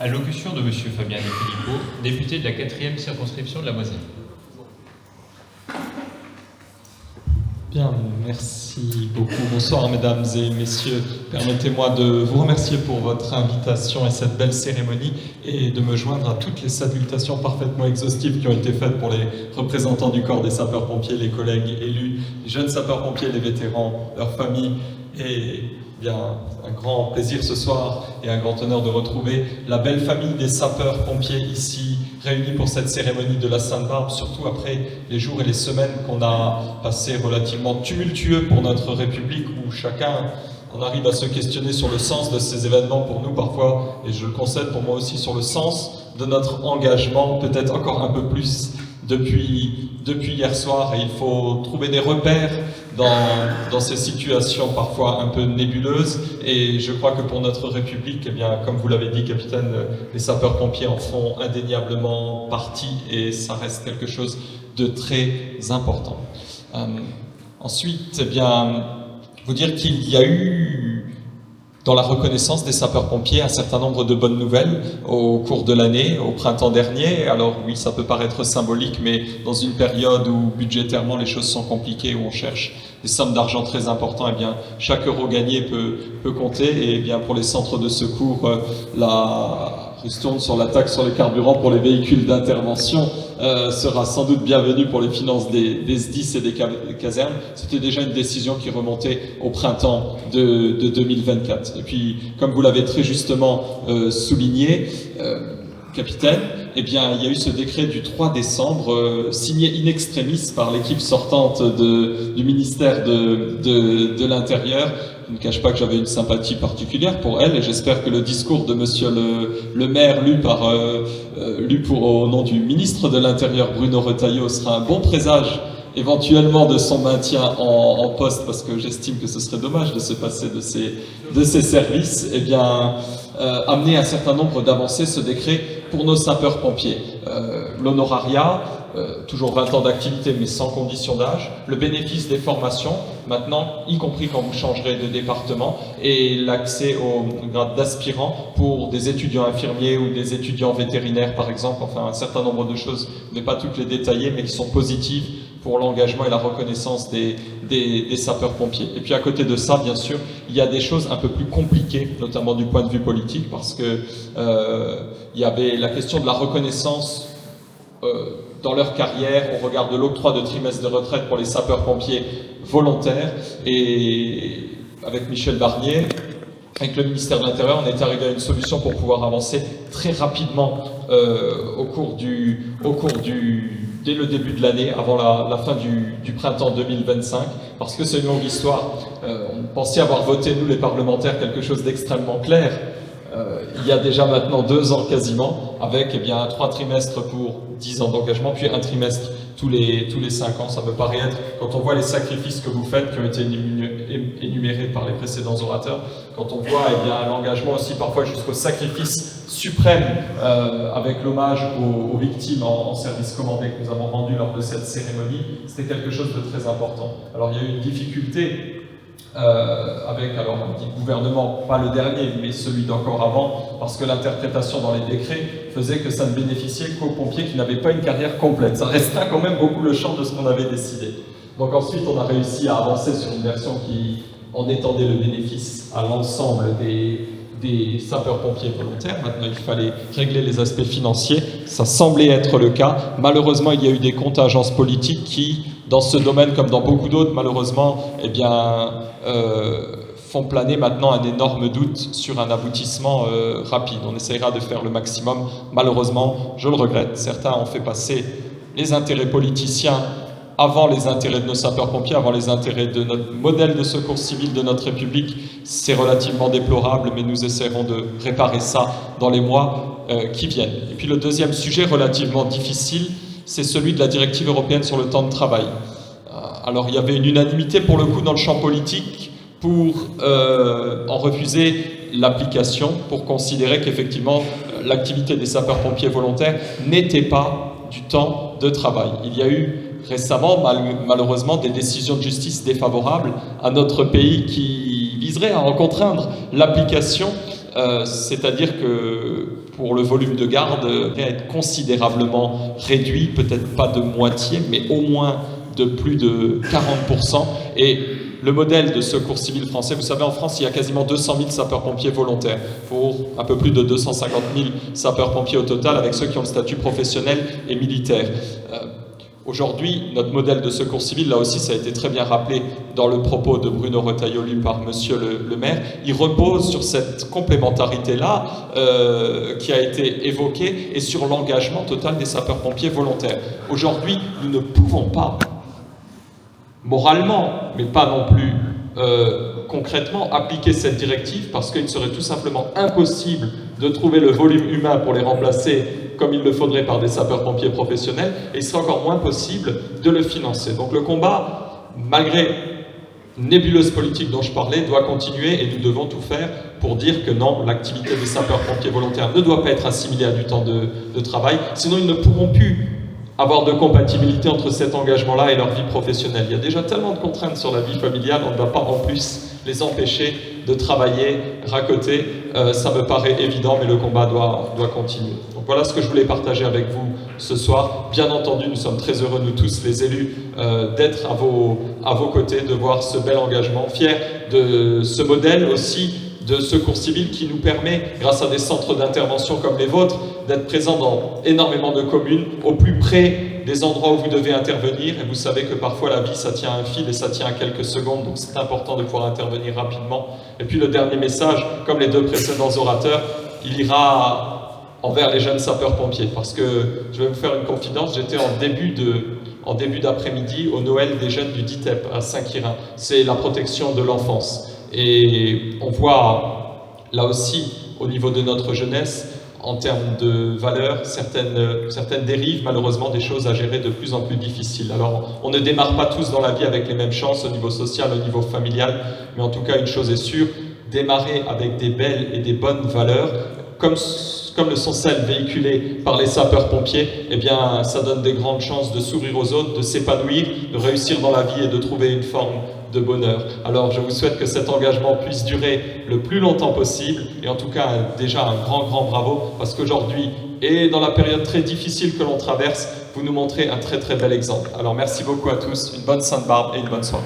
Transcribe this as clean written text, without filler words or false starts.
Allocution de M. Fabien De Filippo, député de la 4e circonscription de la Moselle. Bien, merci beaucoup. Bonsoir mesdames et messieurs. Permettez-moi de vous remercier pour votre invitation et cette belle cérémonie et de me joindre à toutes les salutations parfaitement exhaustives qui ont été faites pour les représentants du corps des sapeurs-pompiers, les collègues élus, les jeunes sapeurs-pompiers, les vétérans, leurs familles et bien un grand plaisir ce soir et un grand honneur de retrouver la belle famille des sapeurs-pompiers ici réunis pour cette cérémonie de la Sainte-Barbe, surtout après les jours et les semaines qu'on a passés relativement tumultueux pour notre République, où chacun on arrive à se questionner sur le sens de ces événements pour nous parfois, et je le concède pour moi aussi, sur le sens de notre engagement, peut-être encore un peu plus depuis hier soir, et il faut trouver des repères dans ces situations parfois un peu nébuleuses, et je crois que pour notre République, eh bien, comme vous l'avez dit, capitaine, les sapeurs-pompiers en font indéniablement partie, et ça reste quelque chose de très important. Ensuite, eh bien, vous dire qu'il y a eu dans la reconnaissance des sapeurs-pompiers un certain nombre de bonnes nouvelles au cours de l'année, au printemps dernier. Alors oui, ça peut paraître symbolique, mais dans une période où budgétairement les choses sont compliquées, où on cherche des sommes d'argent très importantes, eh bien, chaque euro gagné peut compter. Et eh bien, pour les centres de secours, la ristourne sur la taxe sur le carburant pour les véhicules d'intervention sera sans doute bienvenue pour les finances des SDIS et des casernes. C'était déjà une décision qui remontait au printemps de 2024. Et puis, comme vous l'avez très justement souligné, capitaine, eh bien, il y a eu ce décret du 3 décembre signé in extremis par l'équipe sortante du ministère de l'Intérieur. Je ne cache pas que j'avais une sympathie particulière pour elle, et j'espère que le discours de monsieur le maire lu au nom du ministre de l'Intérieur Bruno Retailleau sera un bon présage éventuellement de son maintien en poste, parce que j'estime que ce serait dommage de se passer de ces services. Eh bien, amener un certain nombre d'avancées, ce décret, pour nos sapeurs-pompiers. L'honorariat, toujours 20 ans d'activité mais sans condition d'âge, le bénéfice des formations, maintenant, y compris quand vous changerez de département, et l'accès au grade d'aspirant pour des étudiants infirmiers ou des étudiants vétérinaires par exemple, enfin un certain nombre de choses, je ne vais pas toutes les détailler, mais qui sont positives pour l'engagement et la reconnaissance des sapeurs-pompiers. Et puis à côté de ça, bien sûr, il y a des choses un peu plus compliquées, notamment du point de vue politique, parce que il y avait la question de la reconnaissance dans leur carrière au regard de l'octroi de trimestre de retraite pour les sapeurs-pompiers volontaires. Et avec Michel Barnier, avec le ministère de l'Intérieur, on est arrivé à une solution pour pouvoir avancer très rapidement dès le début de l'année, avant la fin du printemps 2025, parce que c'est une longue histoire. On pensait avoir voté, nous les parlementaires, quelque chose d'extrêmement clair. Il y a déjà maintenant 2 ans quasiment, avec eh bien 3 trimestres pour 10 ans d'engagement, puis un trimestre tous les 5 ans. Ça me paraît être, quand on voit les sacrifices que vous faites, qui ont été énumérés par les précédents orateurs, quand on voit eh bien l'engagement aussi parfois jusqu'au sacrifice suprême, avec l'hommage aux victimes en service commandé que nous avons rendu lors de cette cérémonie, c'était quelque chose de très important. Alors il y a eu une difficulté avec, alors on dit gouvernement, pas le dernier, mais celui d'encore avant, parce que l'interprétation dans les décrets faisait que ça ne bénéficiait qu'aux pompiers qui n'avaient pas une carrière complète. Ça restera quand même beaucoup le champ de ce qu'on avait décidé. Donc ensuite, on a réussi à avancer sur une version qui en étendait le bénéfice à l'ensemble des sapeurs-pompiers volontaires. Maintenant, il fallait régler les aspects financiers. Ça semblait être le cas. Malheureusement, il y a eu des contingences politiques qui, dans ce domaine comme dans beaucoup d'autres, malheureusement, eh bien, font planer maintenant un énorme doute sur un aboutissement rapide. On essaiera de faire le maximum. Malheureusement, je le regrette, certains ont fait passer les intérêts politiciens avant les intérêts de nos sapeurs-pompiers, avant les intérêts de notre modèle de secours civil de notre République. C'est relativement déplorable, mais nous essaierons de réparer ça dans les mois qui viennent. Et puis le deuxième sujet relativement difficile, c'est celui de la directive européenne sur le temps de travail. Alors il y avait une unanimité pour le coup dans le champ politique pour en refuser l'application, pour considérer qu'effectivement l'activité des sapeurs-pompiers volontaires n'était pas du temps de travail. Il y a eu récemment, malheureusement, des décisions de justice défavorables à notre pays qui viseraient à en contraindre l'application c'est-à-dire que pour le volume de garde, il va être considérablement réduit, peut-être pas de moitié, mais au moins de plus de 40%. Et le modèle de secours civil français, vous savez, en France, il y a quasiment 200 000 sapeurs-pompiers volontaires pour un peu plus de 250 000 sapeurs-pompiers au total, avec ceux qui ont le statut professionnel et militaire. Aujourd'hui, notre modèle de secours civil, là aussi, ça a été très bien rappelé dans le propos de Bruno Retailleau lu par Monsieur le maire, il repose sur cette complémentarité-là qui a été évoquée et sur l'engagement total des sapeurs-pompiers volontaires. Aujourd'hui, nous ne pouvons pas, moralement, mais pas non plus concrètement, appliquer cette directive parce qu'il serait tout simplement impossible de trouver le volume humain pour les remplacer comme il le faudrait par des sapeurs-pompiers professionnels, et il serait encore moins possible de le financer. Donc le combat, malgré une nébuleuse politique dont je parlais, doit continuer et nous devons tout faire pour dire que non, l'activité des sapeurs-pompiers volontaires ne doit pas être assimilée à du temps de travail, sinon ils ne pourront plus avoir de compatibilité entre cet engagement-là et leur vie professionnelle. Il y a déjà tellement de contraintes sur la vie familiale, on ne va pas en plus les empêcher de travailler, racoter. Ça me paraît évident, mais le combat doit continuer. Donc voilà ce que je voulais partager avec vous ce soir. Bien entendu, nous sommes très heureux, nous tous, les élus, d'être à vos côtés, de voir ce bel engagement, fiers de ce modèle aussi de secours civil qui nous permet, grâce à des centres d'intervention comme les vôtres, d'être présents dans énormément de communes, au plus près des endroits où vous devez intervenir. Et vous savez que parfois la vie, ça tient à un fil et ça tient à quelques secondes, donc c'est important de pouvoir intervenir rapidement. Et puis le dernier message, comme les deux précédents orateurs, il ira envers les jeunes sapeurs-pompiers, parce que je vais vous faire une confidence, j'étais en début d'après-midi au Noël des jeunes du DITEP à Saint-Quirin. C'est la protection de l'enfance. Et on voit là aussi, au niveau de notre jeunesse, en termes de valeurs, certaines dérives, malheureusement, des choses à gérer de plus en plus difficiles. Alors, on ne démarre pas tous dans la vie avec les mêmes chances au niveau social, au niveau familial, mais en tout cas, une chose est sûre, démarrer avec des belles et des bonnes valeurs, comme le sont celles véhiculées par les sapeurs-pompiers, eh bien, ça donne des grandes chances de s'ouvrir aux autres, de s'épanouir, de réussir dans la vie et de trouver une forme de bonheur. Alors, je vous souhaite que cet engagement puisse durer le plus longtemps possible, et en tout cas, déjà un grand bravo, parce qu'aujourd'hui, et dans la période très difficile que l'on traverse, vous nous montrez un très bel exemple. Alors, merci beaucoup à tous, une bonne Sainte-Barbe et une bonne soirée.